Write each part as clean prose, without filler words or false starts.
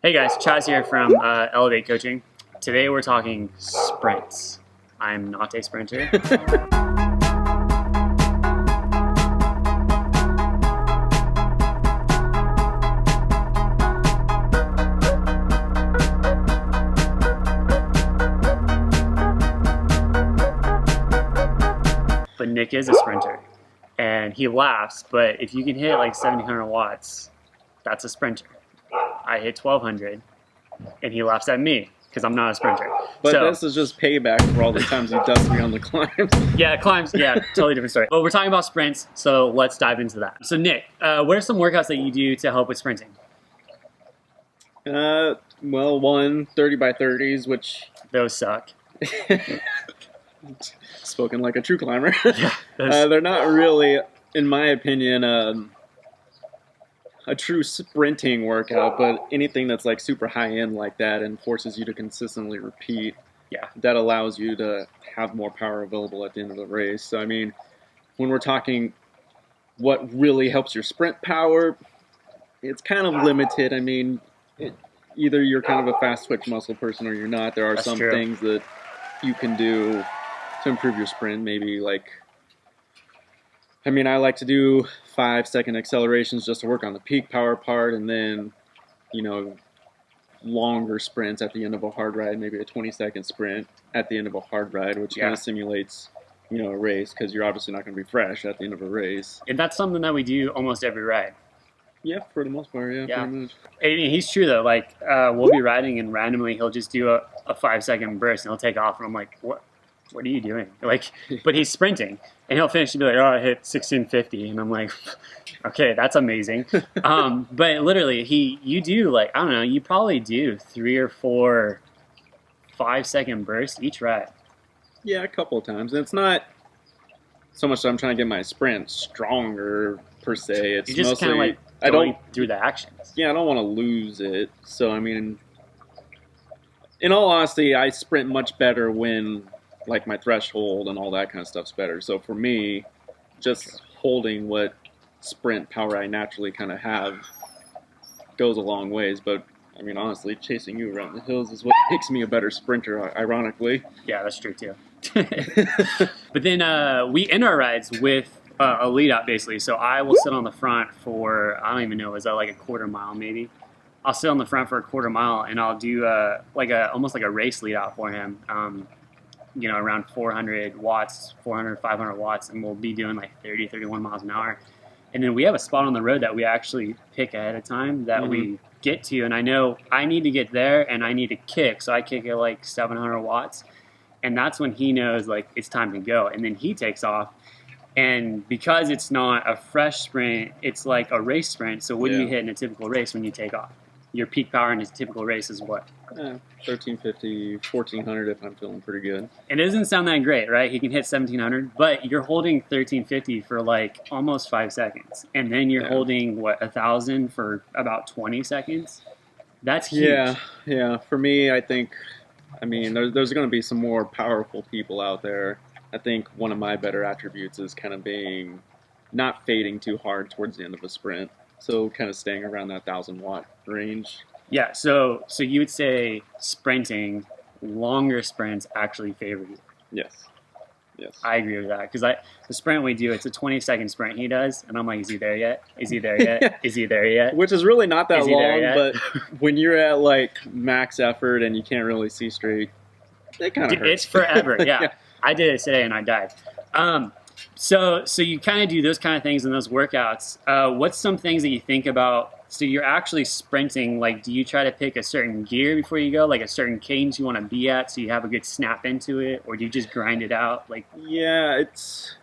Hey guys, Chaz here from Elevate Coaching. Today we're talking sprints. I'm not a sprinter. But Nick is a sprinter. And he laughs, but if you can hit like 1700 watts, that's a sprinter. I hit 1200, and he laughs at me because I'm not a sprinter. But so, this is just payback for all the times he dusted me on the climbs. Yeah, climbs, yeah, totally different story. But we're talking about sprints, so let's dive into that. So Nick, what are some workouts that you do to help with sprinting? Well, 30 by 30s, which... Those suck. Spoken like a true climber. Yeah, they're not really, in my opinion, a true sprinting workout, but anything that's like super high end like that and forces you to consistently repeat, yeah, that allows you to have more power available at the end of the race. So, I mean, when we're talking what really helps your sprint power, it's kind of limited. I mean, either you're kind of a fast twitch muscle person or you're not. There are some things that you can do to improve your sprint. Maybe like, I mean, I like to do 5-second accelerations just to work on the peak power part, and then, you know, longer sprints at the end of a hard ride, maybe a 20-second sprint at the end of a hard ride, which kind of simulates, you know, a race, because you're obviously not going to be fresh at the end of a race. And that's something that we do almost every ride. Yeah, for the most part, yeah. Pretty much. And he's true, though. Like, we'll be riding, and randomly he'll just do a 5-second burst, and he'll take off, and I'm like, what are you doing? Like, but he's sprinting, and he'll finish and be like, oh, I hit 1650, and I'm like, okay, that's amazing. But literally, you do, like, I don't know, you probably do 3 or 4 5-second bursts each ride. Yeah, a couple of times. And it's not so much that I'm trying to get my sprint stronger, per se. It's just mostly, kind of like going through the actions. Yeah, I don't want to lose it. So, I mean, in all honesty, I sprint much better when, like, my threshold and all that kind of stuff's better. So for me, just holding what sprint power I naturally kind of have goes a long ways. But, I mean, honestly, chasing you around the hills is what makes me a better sprinter, ironically. Yeah, that's true, too. But then we end our rides with a lead out, basically. So I will sit on the front for, I don't even know, is that like a quarter mile maybe? I'll sit on the front for a quarter mile, and I'll do almost like a race lead out for him. You know, around 400 watts, 400, 500 watts, and we'll be doing like 30, 31 miles an hour. And then we have a spot on the road that we actually pick ahead of time that we get to. And I know I need to get there and I need to kick. So I kick at like 700 watts. And that's when he knows like it's time to go. And then he takes off. And because it's not a fresh sprint, it's like a race sprint. So what do you hit in a typical race when you take off? Your peak power in a typical race is what? 1350, 1400 if I'm feeling pretty good. It doesn't sound that great, right? He can hit 1700, but you're holding 1350 for like almost 5 seconds. And then you're holding, 1000 for about 20 seconds? That's huge. Yeah. For me, I think, I mean, there's going to be some more powerful people out there. I think one of my better attributes is kind of being, not fading too hard towards the end of a sprint. So kind of staying around that 1,000-watt range. Yeah, so you would say sprinting, longer sprints actually favor you. Yes. I agree with that, because the sprint we do, it's a 20-second sprint he does, and I'm like, is he there yet? Is he there yet? Is he there yet? Which is really not that long, but when you're at like max effort and you can't really see straight, it kind of hurts. It's forever, yeah. I did it today and I died. So you kind of do those kind of things in those workouts. What's some things that you think about? So you're actually sprinting. Like, do you try to pick a certain gear before you go, like a certain cadence you want to be at, so you have a good snap into it, or do you just grind it out? Like, yeah, it's.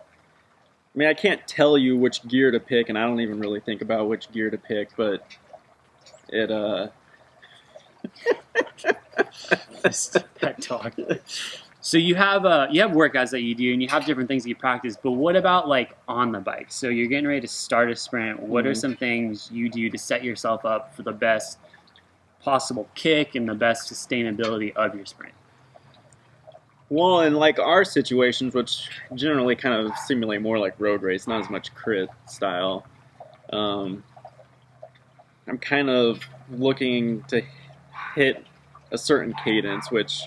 I mean, I can't tell you which gear to pick, and I don't even really think about which gear to pick, but it. That talk. So you have workouts that you do, and you have different things that you practice, but what about like on the bike? So you're getting ready to start a sprint. What are some things you do to set yourself up for the best possible kick and the best sustainability of your sprint? Well, in like our situations, which generally kind of simulate more like road race, not as much crit style, I'm kind of looking to hit a certain cadence, which,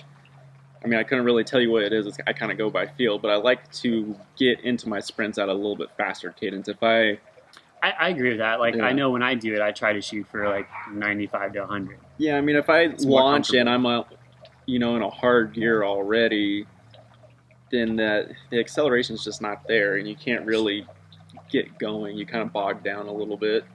I mean, I couldn't really tell you what it is. I kind of go by feel, but I like to get into my sprints at a little bit faster cadence. If I agree with that. Like, Yeah. I know when I do it, I try to shoot for like 95 to 100. Yeah, I mean, if I It's more launch and comfortable. I'm, in a hard gear already, then the acceleration is just not there, and you can't really get going. You kind of bog down a little bit.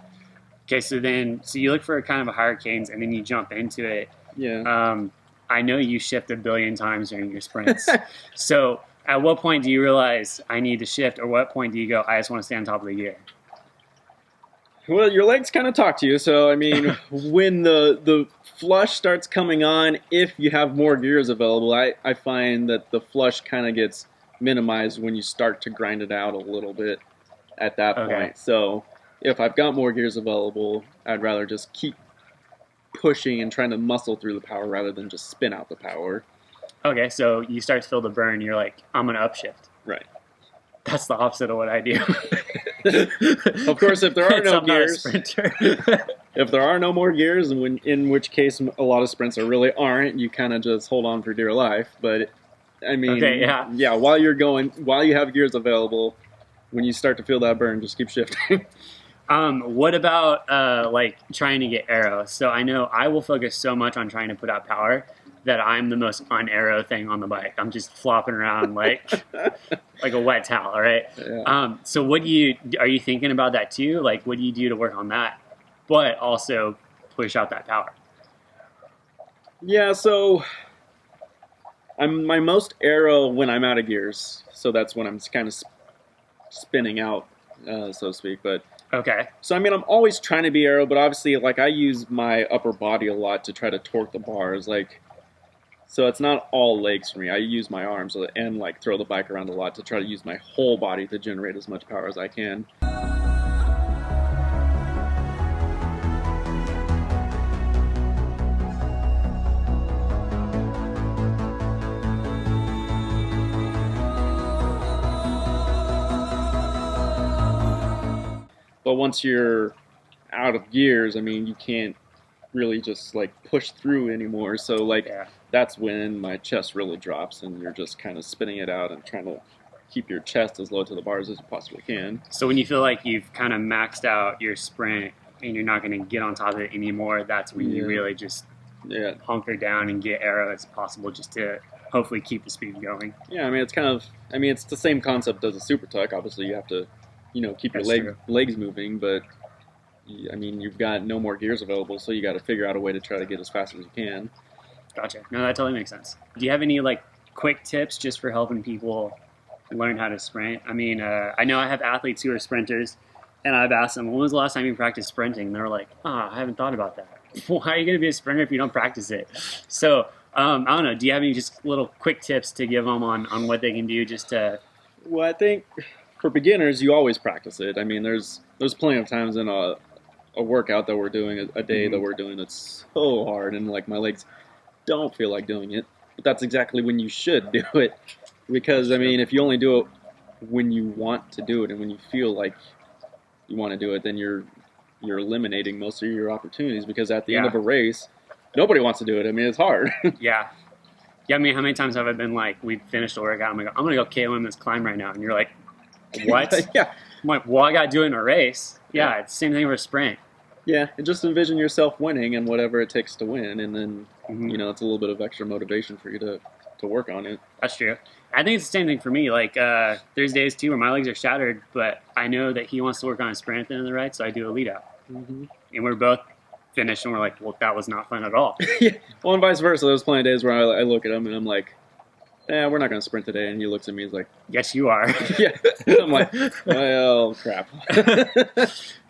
Okay, so you look for a kind of a higher cadence, and then you jump into it. Yeah. I know you shift a billion times during your sprints. So at what point do you realize I need to shift, or what point do you go, I just want to stay on top of the gear? Well, your legs kind of talk to you. So, I mean, when the flush starts coming on, if you have more gears available, I find that the flush kind of gets minimized when you start to grind it out a little bit at that point. So, if I've got more gears available, I'd rather just keep pushing and trying to muscle through the power rather than just spin out the power. Okay, so you start to feel the burn. You're like, I'm going to upshift. Right. That's the opposite of what I do. Of course, if there are no I'm not a gears, sprinter. if there are no more gears, and in which case a lot of sprints really aren't, you kind of just hold on for dear life. But I mean, yeah, while you have gears available, when you start to feel that burn, just keep shifting. What about like trying to get arrow? So I know I will focus so much on trying to put out power that I'm the most un-arrow thing on the bike. I'm just flopping around like a wet towel, right? Yeah. So are you thinking about that too? Like, what do you do to work on that, but also push out that power? Yeah, so I'm my most arrow when I'm out of gears. So that's when I'm kind of spinning out, so to speak. But okay. So I mean, I'm always trying to be arrow, but obviously, like, I use my upper body a lot to try to torque the bars, like. So it's not all legs for me. I use my arms and like throw the bike around a lot to try to use my whole body to generate as much power as I can. But once you're out of gears, I mean, you can't really just like push through anymore. So like that's when my chest really drops, and you're just kind of spinning it out and trying to keep your chest as low to the bars as you possibly can. So when you feel like you've kind of maxed out your sprint and you're not going to get on top of it anymore, that's when you really just hunker down and get arrow as possible, just to hopefully keep the speed going. Yeah, I mean, it's the same concept as a super tuck. Obviously, you have to, keep your legs moving, but I mean, you've got no more gears available, so you got to figure out a way to try to get as fast as you can. Gotcha. No, that totally makes sense. Do you have any like quick tips just for helping people learn how to sprint? I mean, I know I have athletes who are sprinters, and I've asked them, when was the last time you practiced sprinting? And they're like, I haven't thought about that. Why are you going to be a sprinter if you don't practice it? So, I don't know. Do you have any just little quick tips to give them on what they can do just to... Well, I think for beginners, you always practice it. I mean, there's plenty of times in a workout that we're doing, a day that we're doing that's so hard, and like my legs don't feel like doing it. But that's exactly when you should do it. Because, I mean, if you only do it when you want to do it and when you feel like you want to do it, then you're eliminating most of your opportunities, because at the end of a race, nobody wants to do it. I mean, it's hard. Yeah, I mean, how many times have I been like, we finished a workout, I'm going to go KOM this climb right now, and you're like, what? Yeah. I'm like, well, I got to do it in a race. Yeah, it's the same thing with a sprint. Yeah, and just envision yourself winning and whatever it takes to win, and then, it's a little bit of extra motivation for you to work on it. That's true. I think it's the same thing for me. Like, there's days, too, where my legs are shattered, but I know that he wants to work on a sprint at the end of the ride, so I do a lead out. And we're both finished, and we're like, well, that was not fun at all. Yeah. Well, and vice versa. There's plenty of days where I look at him, and I'm like, we're not going to sprint today. And he looks at me, he's like, yes, you are. Yeah. I'm like, oh, crap.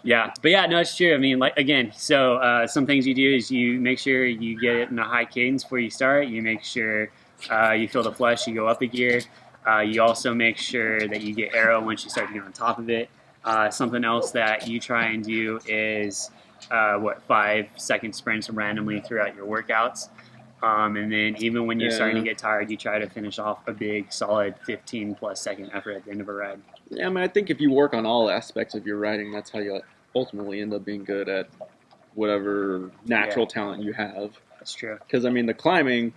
Yeah. But yeah, no, it's true. I mean, like, again, so some things you do is you make sure you get it in a high cadence before you start. You make sure you feel the flush, you go up a gear. You also make sure that you get arrow once you start to get on top of it. Something else that you try and do is 5-second sprints randomly throughout your workouts. And then even when you're starting to get tired, you try to finish off a big, solid 15-plus second effort at the end of a ride. Yeah, I mean, I think if you work on all aspects of your riding, that's how you ultimately end up being good at whatever natural talent you have. That's true. Because, I mean, the climbing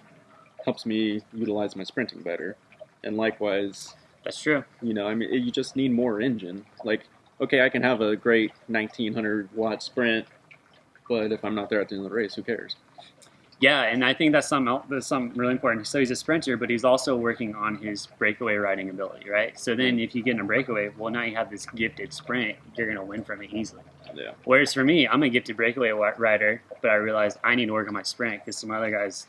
helps me utilize my sprinting better. And likewise, That's true. you know, I mean, you just need more engine. Like, okay, I can have a great 1900 watt sprint, but if I'm not there at the end of the race, who cares? Yeah, and I think that's something really important. So he's a sprinter, but he's also working on his breakaway riding ability, right? So then if you get in a breakaway, well, now you have this gifted sprint. You're going to win from it easily. Yeah. Whereas for me, I'm a gifted breakaway rider, but I realize I need to work on my sprint because some other guys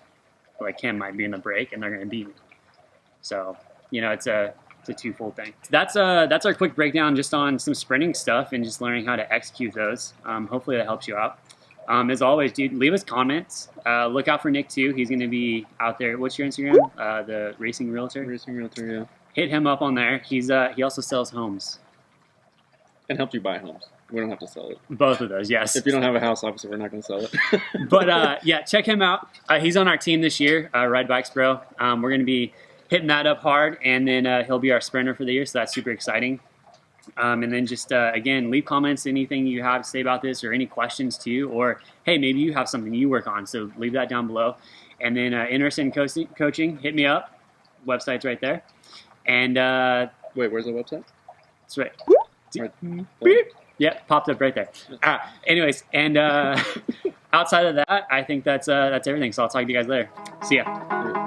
like him might be in the break and they're going to beat me. So, you know, it's a twofold thing. That's our quick breakdown just on some sprinting stuff and just learning how to execute those. Hopefully that helps you out. As always, dude, leave us comments. Look out for Nick too. He's going to be out there. What's your Instagram? The Racing Realtor. Racing Realtor, yeah. Hit him up on there. He also sells homes. And helps you buy homes. We don't have to sell it. Both of those, yes. If you don't have a house, obviously we're not going to sell it. But yeah, check him out. He's on our team this year, Ride Bikes Bro. We're going to be hitting that up hard, and then he'll be our sprinter for the year, so that's super exciting. And then just, again, leave comments, anything you have to say about this or any questions too, or, hey, maybe you have something you work on, so leave that down below. And then interested in coaching, hit me up. Website's right there. And wait, where's the website? It's right. Right. Beep. Yeah, popped up right there. Anyways, and outside of that, I think that's everything. So I'll talk to you guys later. See ya.